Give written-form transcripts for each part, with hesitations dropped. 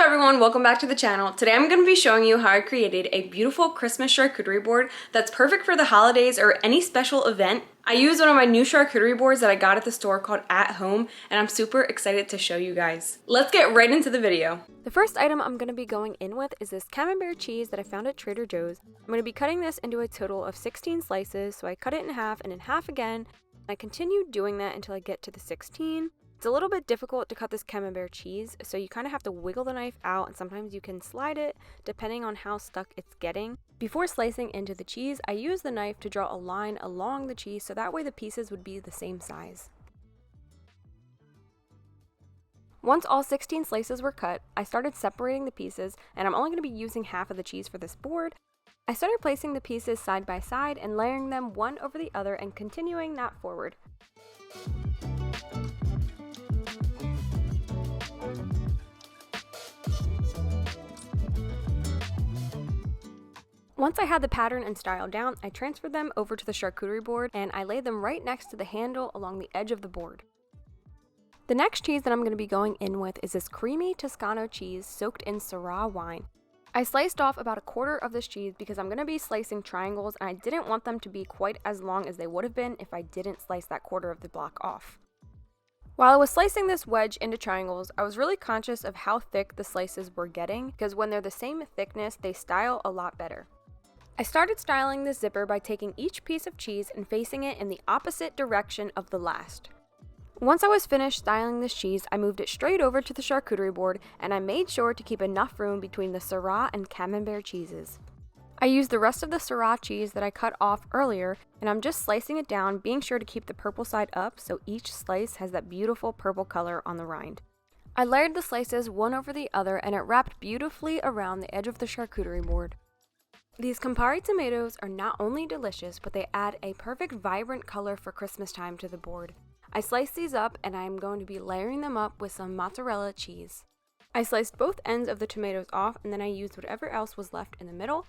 everyone, welcome back to the channel. Today I'm going to be showing you how I created a beautiful Christmas charcuterie board that's perfect for the holidays or any special event. I used one of my new charcuterie boards that I got at the store called At Home, and I'm super excited to show you guys. Let's get right into the video. The first item I'm going to be going in with is this Camembert cheese that I found at Trader Joe's. I'm going to be cutting this into a total of 16 slices, so I cut it in half and in half again. I continued doing that until I get to the 16. It's a little bit difficult to cut this Camembert cheese, so you kind of have to wiggle the knife out, and sometimes you can slide it depending on how stuck it's getting. Before slicing into the cheese, I use the knife to draw a line along the cheese so that way the pieces would be the same size. Once all 16 slices were cut, I started separating the pieces, and I'm only going to be using half of the cheese for this board. I started placing the pieces side by side and layering them one over the other and continuing that forward. Once I had the pattern and style down, I transferred them over to the charcuterie board and I laid them right next to the handle along the edge of the board. The next cheese that I'm going to be going in with is this creamy Toscano cheese soaked in Syrah wine. I sliced off about a quarter of this cheese because I'm going to be slicing triangles and I didn't want them to be quite as long as they would have been if I didn't slice that quarter of the block off. While I was slicing this wedge into triangles, I was really conscious of how thick the slices were getting because when they're the same thickness, they style a lot better. I started styling this zipper by taking each piece of cheese and facing it in the opposite direction of the last. Once I was finished styling this cheese, I moved it straight over to the charcuterie board and I made sure to keep enough room between the Syrah and Camembert cheeses. I used the rest of the Syrah cheese that I cut off earlier and I'm just slicing it down, being sure to keep the purple side up so each slice has that beautiful purple color on the rind. I layered the slices one over the other and it wrapped beautifully around the edge of the charcuterie board. These Campari tomatoes are not only delicious, but they add a perfect vibrant color for Christmas time to the board. I sliced these up and I am going to be layering them up with some mozzarella cheese. I sliced both ends of the tomatoes off and then I used whatever else was left in the middle.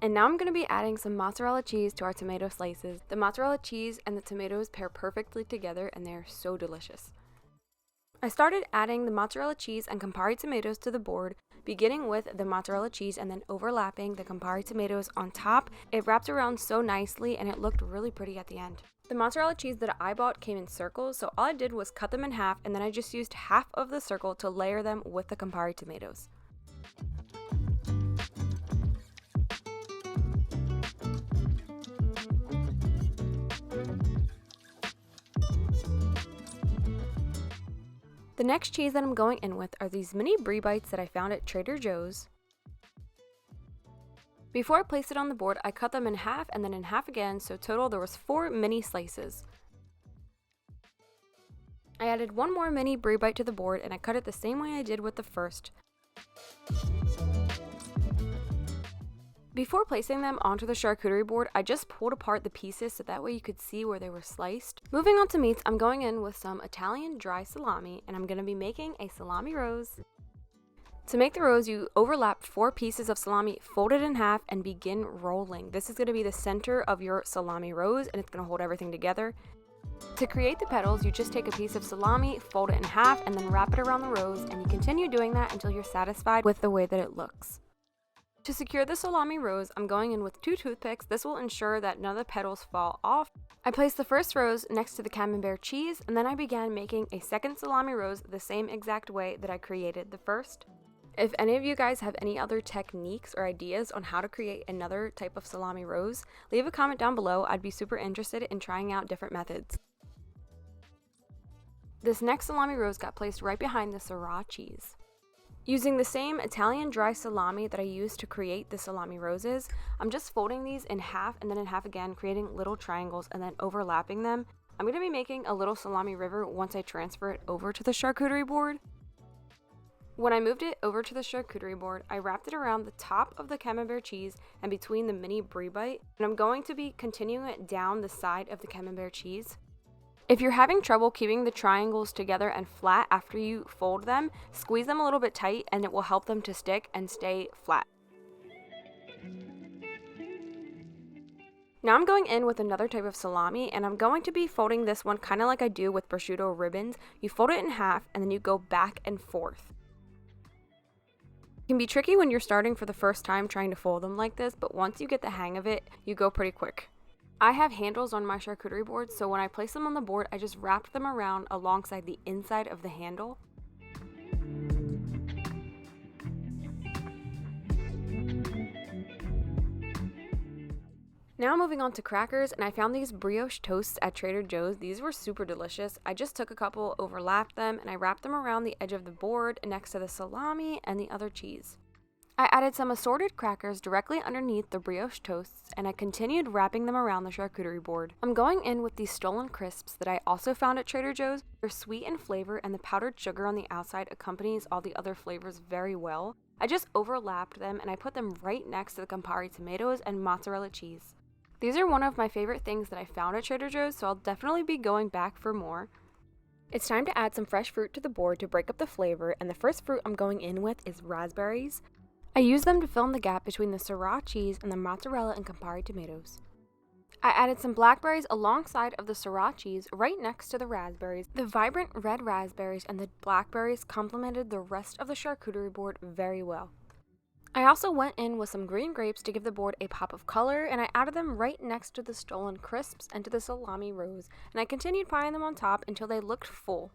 And now I'm going to be adding some mozzarella cheese to our tomato slices. The mozzarella cheese and the tomatoes pair perfectly together and they are so delicious. I started adding the mozzarella cheese and Campari tomatoes to the board, beginning with the mozzarella cheese and then overlapping the Campari tomatoes on top. It wrapped around so nicely and it looked really pretty at the end. The mozzarella cheese that I bought came in circles, so all I did was cut them in half and then I just used half of the circle to layer them with the Campari tomatoes. The next cheese that I'm going in with are these mini Brie bites that I found at Trader Joe's. Before I placed it on the board, I cut them in half and then in half again, so total there was 4 mini slices. I added one more mini Brie bite to the board and I cut it the same way I did with the first. Before placing them onto the charcuterie board, I just pulled apart the pieces so that way you could see where they were sliced. Moving on to meats, I'm going in with some Italian dry salami and I'm going to be making a salami rose. To make the rose, you overlap 4 pieces of salami, fold it in half, and begin rolling. This is going to be the center of your salami rose and it's going to hold everything together. To create the petals, you just take a piece of salami, fold it in half, and then wrap it around the rose, and you continue doing that until you're satisfied with the way that it looks. To secure the salami rose, I'm going in with 2 toothpicks. This will ensure that none of the petals fall off. I placed the first rose next to the Camembert cheese, and then I began making a second salami rose the same exact way that I created the first. If any of you guys have any other techniques or ideas on how to create another type of salami rose, leave a comment down below. I'd be super interested in trying out different methods. This next salami rose got placed right behind the Syrah cheese. Using the same Italian dry salami that I used to create the salami roses, I'm just folding these in half and then in half again, creating little triangles and then overlapping them. I'm going to be making a little salami river once I transfer it over to the charcuterie board. When I moved it over to the charcuterie board, I wrapped it around the top of the Camembert cheese and between the mini Brie bite, and I'm going to be continuing it down the side of the Camembert cheese. If you're having trouble keeping the triangles together and flat after you fold them, squeeze them a little bit tight and it will help them to stick and stay flat. Now I'm going in with another type of salami, and I'm going to be folding this one kind of like I do with prosciutto ribbons. You fold it in half and then you go back and forth. It can be tricky when you're starting for the first time trying to fold them like this, but once you get the hang of it, you go pretty quick. I have handles on my charcuterie board, so when I place them on the board, I just wrap them around alongside the inside of the handle. Now moving on to crackers, and I found these brioche toasts at Trader Joe's. These were super delicious. I just took a couple, overlapped them, and I wrapped them around the edge of the board next to the salami and the other cheese. I added some assorted crackers directly underneath the brioche toasts, and I continued wrapping them around the charcuterie board. I'm going in with these stolen crisps that I also found at Trader Joe's. They're sweet in flavor, and the powdered sugar on the outside accompanies all the other flavors very well. I just overlapped them, and I put them right next to the Campari tomatoes and mozzarella cheese. These are one of my favorite things that I found at Trader Joe's, so I'll definitely be going back for more. It's time to add some fresh fruit to the board to break up the flavor, and the first fruit I'm going in with is raspberries. I use them to fill in the gap between the Syrah cheese and the mozzarella and Campari tomatoes. I added some blackberries alongside of the Syrah cheese right next to the raspberries. The vibrant red raspberries and the blackberries complemented the rest of the charcuterie board very well. I also went in with some green grapes to give the board a pop of color, and I added them right next to the stolen crisps and to the salami rows, and I continued piling them on top until they looked full.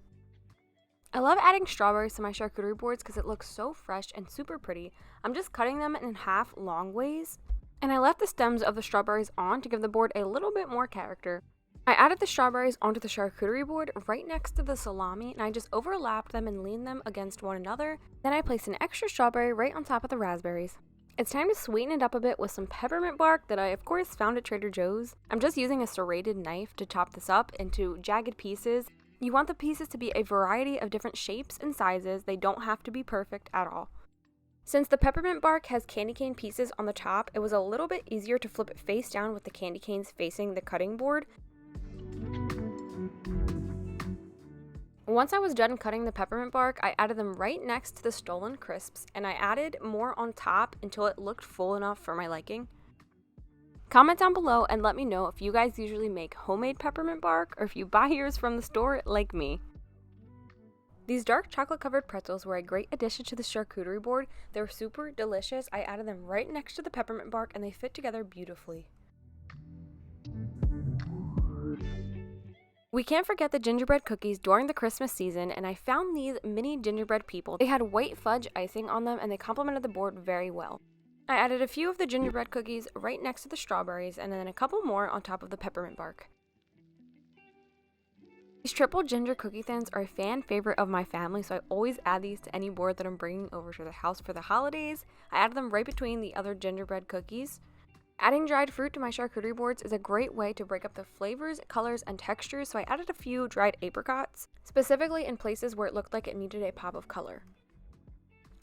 I love adding strawberries to my charcuterie boards because it looks so fresh and super pretty. I'm just cutting them in half long ways, and I left the stems of the strawberries on to give the board a little bit more character. I added the strawberries onto the charcuterie board right next to the salami, and I just overlapped them and leaned them against one another. Then I placed an extra strawberry right on top of the raspberries. It's time to sweeten it up a bit with some peppermint bark that I of course found at Trader Joe's. I'm just using a serrated knife to chop this up into jagged pieces. You want the pieces to be a variety of different shapes and sizes. They don't have to be perfect at all. Since the peppermint bark has candy cane pieces on the top, it was a little bit easier to flip it face down with the candy canes facing the cutting board. Once I was done cutting the peppermint bark, I added them right next to the stolen crisps, and I added more on top until it looked full enough for my liking. Comment down below and let me know if you guys usually make homemade peppermint bark or if you buy yours from the store like me. These dark chocolate covered pretzels were a great addition to the charcuterie board. They're super delicious. I added them right next to the peppermint bark and they fit together beautifully. We can't forget the gingerbread cookies during the Christmas season, and I found these mini gingerbread people. They had white fudge icing on them and they complemented the board very well. I added a few of the gingerbread cookies right next to the strawberries and then a couple more on top of the peppermint bark. These triple ginger cookie thins are a fan favorite of my family, so I always add these to any board that I'm bringing over to the house for the holidays. I added them right between the other gingerbread cookies. Adding dried fruit to my charcuterie boards is a great way to break up the flavors, colors, and textures, so I added a few dried apricots, specifically in places where it looked like it needed a pop of color.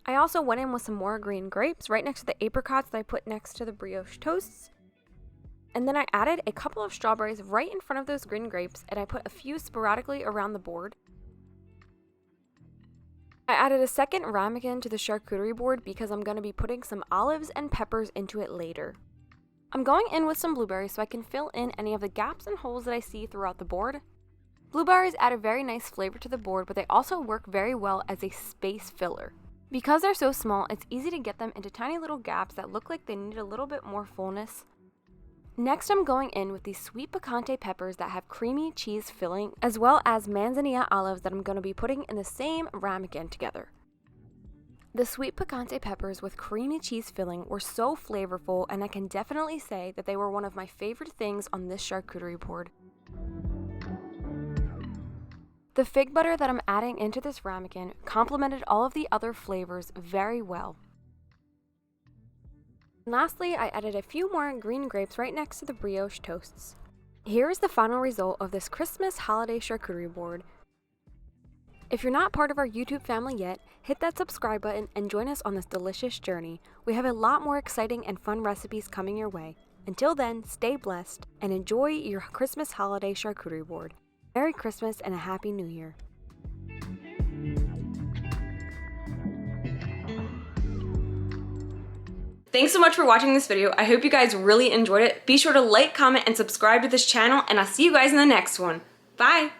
I also went in with some more green grapes right next to the apricots that I put next to the brioche toasts. And then I added a couple of strawberries right in front of those green grapes, and I put a few sporadically around the board. I added a second ramekin to the charcuterie board because I'm going to be putting some olives and peppers into it later. I'm going in with some blueberries so I can fill in any of the gaps and holes that I see throughout the board. Blueberries add a very nice flavor to the board, but they also work very well as a space filler. Because they're so small, it's easy to get them into tiny little gaps that look like they need a little bit more fullness. Next, I'm going in with these sweet picante peppers that have creamy cheese filling, as well as manzanilla olives that I'm going to be putting in the same ramekin together. The sweet picante peppers with creamy cheese filling were so flavorful, and I can definitely say that they were one of my favorite things on this charcuterie board. The fig butter that I'm adding into this ramekin complemented all of the other flavors very well. And lastly, I added a few more green grapes right next to the brioche toasts. Here is the final result of this Christmas holiday charcuterie board. If you're not part of our YouTube family yet, hit that subscribe button and join us on this delicious journey. We have a lot more exciting and fun recipes coming your way. Until then, stay blessed and enjoy your Christmas holiday charcuterie board. Merry Christmas and a Happy New Year. Thanks so much for watching this video. I hope you guys really enjoyed it. Be sure to like, comment, and subscribe to this channel, and I'll see you guys in the next one. Bye!